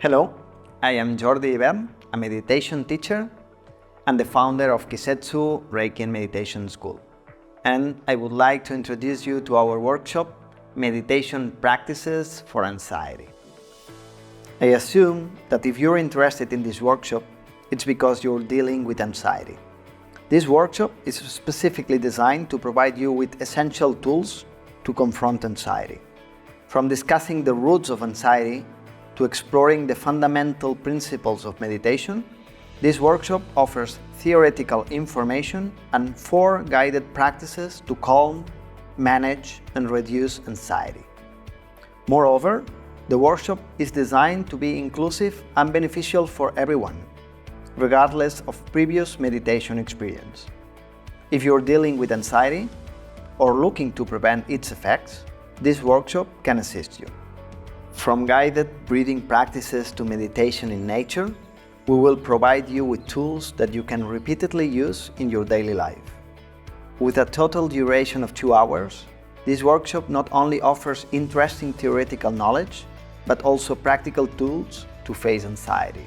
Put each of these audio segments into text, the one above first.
Hello, I am Jordi Ibern, a meditation teacher and the founder of Kisetsu Reiki and Meditation School. And I would like to introduce you to our workshop, Meditation Practices for Anxiety. I assume that if you're interested in this workshop, it's because you're dealing with anxiety. This workshop is specifically designed to provide you with essential tools to confront anxiety. From discussing the roots of anxiety to exploring the fundamental principles of meditation, this workshop offers theoretical information and 4 guided practices to calm, manage, and reduce anxiety. Moreover, the workshop is designed to be inclusive and beneficial for everyone, regardless of previous meditation experience. If you're dealing with anxiety or looking to prevent its effects, this workshop can assist you. From guided breathing practices to meditation in nature, we will provide you with tools that you can repeatedly use in your daily life. With a total duration of 2 hours, this workshop not only offers interesting theoretical knowledge, but also practical tools to face anxiety.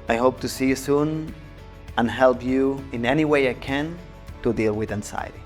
I hope to see you soon and help you in any way I can to deal with anxiety.